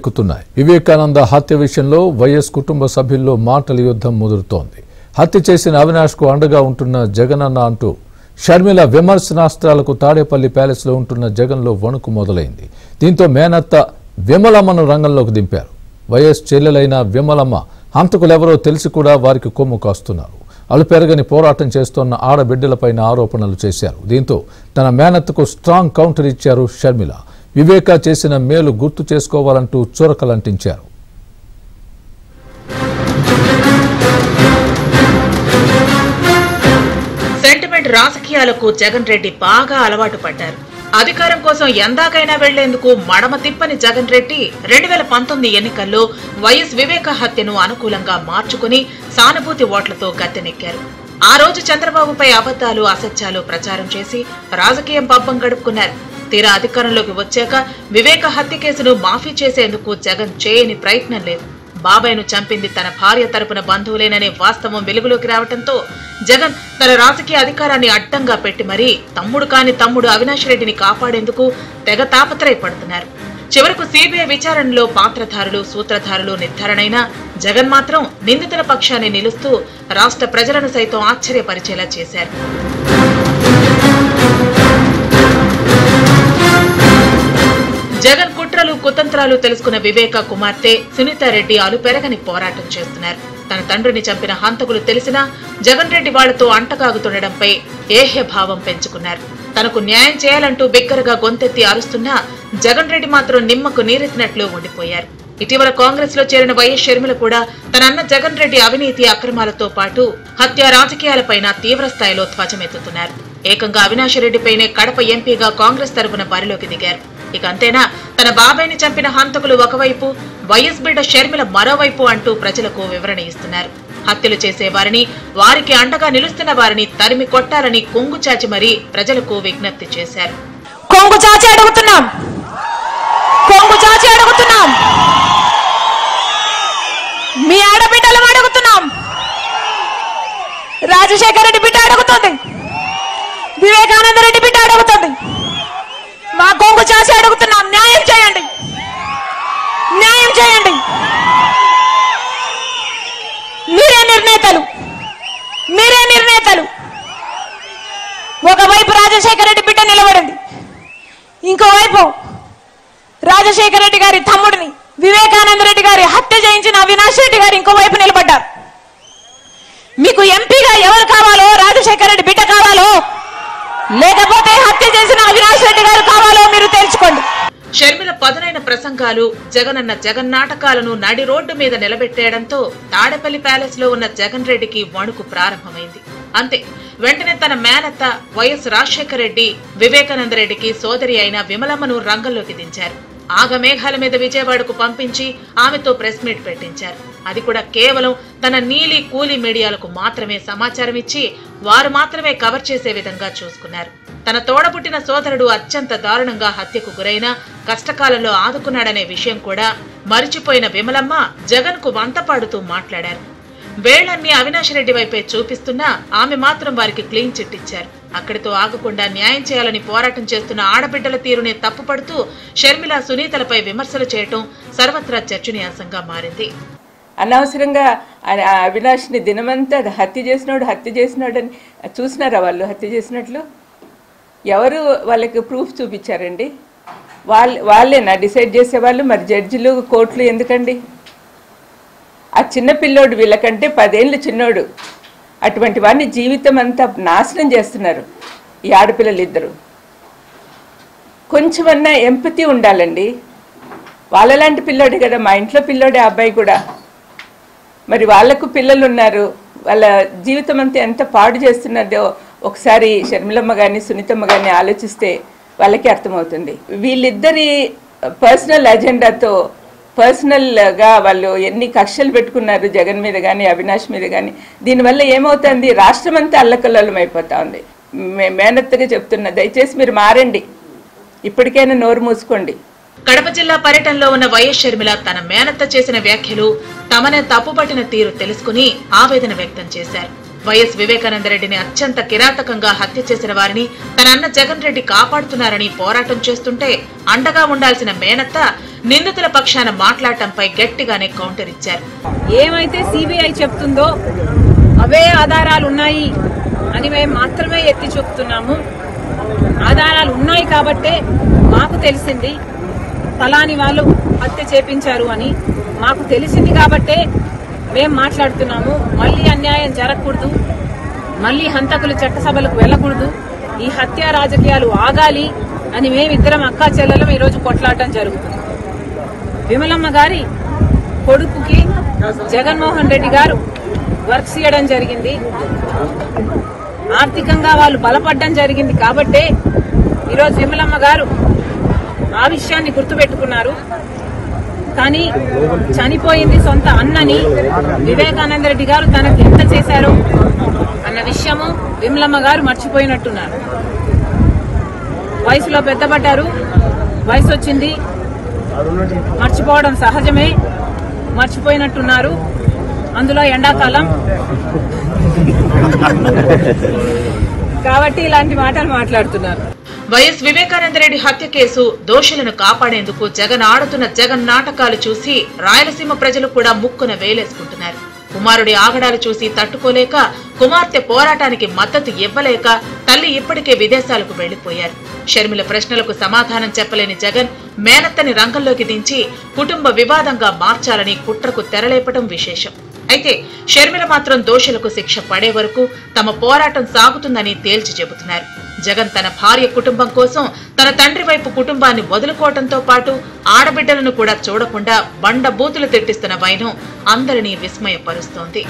హోరెత్తుతున్నాయి. వివేకానంద హత్య విషయంలో వైఎస్ కుటుంబ సభ్యుల్లో మాటల యుద్ధం ముదురుతోంది. హత్య చేసిన అవినాష్ కు అండగా ఉంటున్న జగనన్న అంటూ షర్మిల విమర్శనాస్త్రాలకు తాడేపల్లి ప్యాలెస్ లో ఉంటున్న జగన్ లో వణుకు మొదలైంది. దీంతో మేనత్త విమలమ్మను రంగంలోకి దింపారు. వైఎస్ చెల్లెలైన విమలమ్మ హంతకులెవరో తెలిసి కూడా వారికి కొమ్ము కాస్తున్నారు. అలుపెరగని పోరాటం చేస్తోన్న ఆడబిడ్డలపైన ఆరోపణలు చేశారు. దీంతో తన మేనత్తకు స్ట్రాంగ్ కౌంటర్ ఇచ్చారు షర్మిల. వివేక చేసిన మేలు గుర్తు చేసుకోవాలంటూ చురకలంటించారు. సెంటిమెంట్ రాజకీయాలకు జగన్ రెడ్డి బాగా అలవాటు పడ్డారు. అధికారం కోసం ఎందాకైనా వెళ్లేందుకు మడమ తిప్పని జగన్ రెడ్డి 2019 ఎన్నికల్లో వైఎస్ వివేక హత్యను అనుకూలంగా మార్చుకుని సానుభూతి ఓట్లతో గద్దెనెక్కారు. ఆ రోజు చంద్రబాబుపై అబద్దాలు అసత్యాలు ప్రచారం చేసి రాజకీయం పబ్బం గడుపుకున్నారు. తీరా అధికారంలోకి వచ్చాక వివేక హత్య కేసును మాఫీ చేసేందుకు జగన్ చేయని ప్రయత్నం లేదు. బాబాయ్ను చంపింది తన భార్య తరపున బంధువులేననే వాస్తవం వెలుగులోకి రావడంతో జగన్ తన రాజకీయ అధికారాన్ని అడ్డంగా పెట్టి మరీ తమ్ముడు కాని తమ్ముడు అవినాష్ రెడ్డిని కాపాడేందుకు తెగ తాపత్రయపడుతున్నారు. చివరకు సిబిఐ విచారణలో పాత్రధారులు సూత్రధారులు నిర్ధారణైనా జగన్ మాత్రం నిందితుల పక్షాన్ని నిలుస్తూ రాష్ట్ర ప్రజలను సైతం ఆశ్చర్యపరిచేలా చేశారు. జగన్ కుట్రలు కుతంత్రాలు తెలుసుకున్న వివేక కుమార్తె సునీతారెడ్డి అలుపెరగని పోరాటం చేస్తున్నారు. తన తండ్రిని చంపిన హంతకులు తెలిసినా జగన్ రెడ్డి వాళ్లతో అంటకాగుతుండడంపై ఏహ్యభావం పెంచుకున్నారు. తనకు న్యాయం చేయాలంటూ బిగ్గరగా గొంతెత్తి అరుస్తున్నా జగన్ రెడ్డి మాత్రం నిమ్మకు నీరెత్తినట్లు ఉండిపోయారు. ఇటీవల కాంగ్రెస్ లో చేరిన వైఎస్ షర్మిల కూడా తన అన్న జగన్ రెడ్డి అవినీతి అక్రమాలతో పాటు హత్య రాజకీయాలపైన తీవ్ర స్థాయిలో ధ్వజమెత్తుతున్నారు. ఏకంగా అవినాష్ రెడ్డిపైనే కడప ఎంపీగా కాంగ్రెస్ తరపున బరిలోకి దిగారు. ఇక అంతేనా, తన బాబాయ్ని చంపిన హంతకులు ఒకవైపు, వైఎస్ బిడ్డ షర్మిల మరోవైపు అంటూ ప్రజలకు వివరణ ఇస్తున్నారు. హత్యలు చేసేవారిని, వారికి అండగా నిలుస్తున్న వారిని తరిమి కొట్టాలని కొంగు చాచి మరీ ప్రజలకు విజ్ఞప్తి చేశారు. కొంగు చాచి అడుగుతున్నాం, కొంగు చాచి అడుగుతున్నాం, మీ ఆడబిడ్డలు అడుగుతున్నాం. రాజశేఖర రెడ్డి బిడ్డ అడుగుతుంది, వివేకానంద రెడ్డి బిడ్డ అడుగుతుంది. మా కొంగు చాచి అడుగుతున్నాం, న్యాయం చేయండి, న్యాయం చేయండి. మీరే నిర్ణేతలు, మీరే నిర్ణేతలు. ఒకవైపు రాజశేఖర రెడ్డి బిడ్డ నిలబడింది, ఇంకోవైపు రాజశేఖర రెడ్డి గారి తమ్ముడిని వివేకానంద రెడ్డి గారి హత్య చేయించిన అవినాష్ రెడ్డి గారు ఇంకోవైపు నిలబడ్డారు. మీకు ఎంపీగా ఎవరు కావాలో, రాజశేఖర రెడ్డి బిడ్డ కావాలో లేకపోతే హత్య చేసిన అవినాష్ రెడ్డి గారు కావాలో మీరు తెలుసుకోండి. షర్మిల పదునైన ప్రసంగాలు, జగనన్న జగన్ నాటకాలను నడి రోడ్డు మీద నిలబెట్టేయడంతో తాడేపల్లి ప్యాలెస్ లో ఉన్న జగన్ రెడ్డికి వణుకు ప్రారంభమైంది. అంతే, వెంటనే తన మేనత్త వైఎస్ రాజశేఖర రెడ్డి వివేకానంద రెడ్డికి సోదరి అయిన విమలమ్మను రంగంలోకి దించారు. ఆగమేఘాల మీద విజయవాడకు పంపించి ఆమెతో ప్రెస్ మీట్ పెట్టించారు. అది కూడా కేవలం తన నీలి కూలీ మీడియాలకు మాత్రమే సమాచారం ఇచ్చి వారు మాత్రమే కవర్ చేసే విధంగా చూసుకున్నారు. తన తోడబుట్టిన సోదరుడు అత్యంత దారుణంగా హత్యకు గురైన కష్టకాలంలో ఆదుకున్నాడనే విషయం కూడా మరిచిపోయిన విమలమ్మ జగన్ కు వంతపాడుతూ మాట్లాడారు. వేళ్లన్నీ అవినాష్ రెడ్డి వైపే చూపిస్తున్నా ఆమె మాత్రం వారికి క్లీన్ చిట్ ఇచ్చారు. అక్కడితో ఆగకుండా న్యాయం చేయాలని పోరాటం చేస్తున్న ఆడబిడ్డల తీరునే తప్పుపడుతూ షర్మిల సునీతలపై విమర్శలు చేయటం సర్వత్రా చర్చనీయాంశంగా మారింది. అనవసరంగా అవినాష్ని దినమంతా హత్య చేసినాడు అని చూసినారా వాళ్ళు హత్య చేసినట్లు? ఎవరు వాళ్ళకి ప్రూఫ్ చూపించారండి? వాళ్ళేనా డిసైడ్ చేసేవాళ్ళు? మరి జడ్జిలు కోర్టులు ఎందుకండి? ఆ చిన్న పిల్లోడు వీళ్ళకంటే 10 ఏళ్ళు చిన్నోడు, అటువంటి వాడిని జీవితం అంతా నాశనం చేస్తున్నారు ఈ ఆడపిల్లలు ఇద్దరు. కొంచెమన్నా ఎంపతి ఉండాలండి. వాళ్ళలాంటి పిల్లోడే కదా, మా ఇంట్లో పిల్లోడే అబ్బాయి కూడా. మరి వాళ్లకు పిల్లలు ఉన్నారు, వాళ్ళ జీవితం అంతా ఎంత పాడు చేస్తున్నదో ఒకసారి షర్మిలమ్మ కానీ సునీతమ్మ కానీ ఆలోచిస్తే వాళ్ళకి అర్థమవుతుంది. వీళ్ళిద్దరి పర్సనల్ అజెండాతో పర్సనల్గా వాళ్ళు ఎన్ని కక్షలు పెట్టుకున్నారు జగన్ మీద కానీ అవినాష్ మీద కానీ. దీనివల్ల ఏమవుతుంది, రాష్ట్రం అంతా అల్లకల్లోలం అయిపోతా ఉంది. మేనత్తగా చెప్తున్నా, దయచేసి మీరు మారండి, ఇప్పటికైనా నోరు మూసుకోండి. కడప జిల్లా పర్యటనలో ఉన్న వైఎస్ షర్మిల తన మేనత్త చేసిన వ్యాఖ్యలు తమనే తప్పుపట్టిన తీరు తెలుసుకుని ఆవేదన వ్యక్తం చేశారు. వైఎస్ వివేకానంద రెడ్డిని అత్యంత కిరాతకంగా హత్య చేసిన వారిని తన అన్న జగన్ రెడ్డి కాపాడుతున్నారని పోరాటం చేస్తుంటే అండగా ఉండాల్సిన మేనత్త నిందితుల పక్షాన మాట్లాడటంపై గట్టిగానే కౌంటర్ ఇచ్చారు. ఏమైతే సిబిఐ చెప్తుందో అవే ఆధారాలు ఉన్నాయి అని మేము మాత్రమే ఎత్తి చూపుతున్నాము. ఆధారాలు ఉన్నాయి కాబట్టే మాకు తెలిసింది ఫలాని వాళ్ళు హత్య చేపించారు అని మాకు తెలిసింది కాబట్టే మేము మాట్లాడుతున్నాము. మళ్ళీ అన్యాయం జరగకూడదు, మళ్ళీ హంతకులు చట్టసభలకు వెళ్లకూడదు, ఈ హత్య రాజకీయాలు ఆగాలి అని మేమిద్దరం అక్కా చెల్లెలం ఈరోజు కొట్లాడటం జరుగుతుంది. విమలమ్మ గారి కొడుకుకి జగన్మోహన్ రెడ్డి గారు వర్క్స్ ఇవ్వడం జరిగింది, ఆర్థికంగా వాళ్ళు బలపడడం జరిగింది కాబట్టే ఈరోజు విమలమ్మ గారు ఆ విషయాన్ని గుర్తుపెట్టుకున్నారు. కానీ చనిపోయింది సొంత అన్నని వివేకానంద రెడ్డి గారు తనకు ఎంత చేశారో అన్న విషయము విమలమ్మ గారు మర్చిపోయినట్టున్నారు. వయసులో పెద్దపడ్డారు, వయసు వచ్చింది, మర్చిపోవడం సహజమే, మర్చిపోయినట్టున్నారు. అందులో ఎండాకాలం కాబట్టి ఇలాంటి మాటలు మాట్లాడుతున్నారు. వైఎస్ వివేకానందరెడ్డి హత్య కేసు దోషులను కాపాడేందుకు జగన్ ఆడుతున్న జగన్ నాటకాలు చూసి రాయలసీమ ప్రజలు కూడా ముక్కున వేలేసుకుంటున్నారు. కుమారుడి ఆగడాలు చూసి తట్టుకోలేక, కుమార్తె పోరాటానికి మద్దతు ఇవ్వలేక తల్లి ఇప్పటికే విదేశాలకు వెళ్లిపోయారు. షర్మిల ప్రశ్నలకు సమాధానం చెప్పలేని జగన్ మేనత్తని రంగంలోకి దించి కుటుంబ వివాదంగా మార్చాలని కుట్రకు తెరలేపటం విశేషం. అయితే షర్మిల మాత్రం దోషులకు శిక్ష పడే వరకు తమ పోరాటం సాగుతుందని తేల్చి చెబుతున్నారు. జగన్ తన భార్య కుటుంబం కోసం తన తండ్రి వైపు కుటుంబాన్ని వదులుకోవడంతో పాటు ఆడబిడ్డలను కూడా చూడకుండా బండ బూతులు తిట్టిస్తున్న వైనం అందరినీ విస్మయపరుస్తోంది.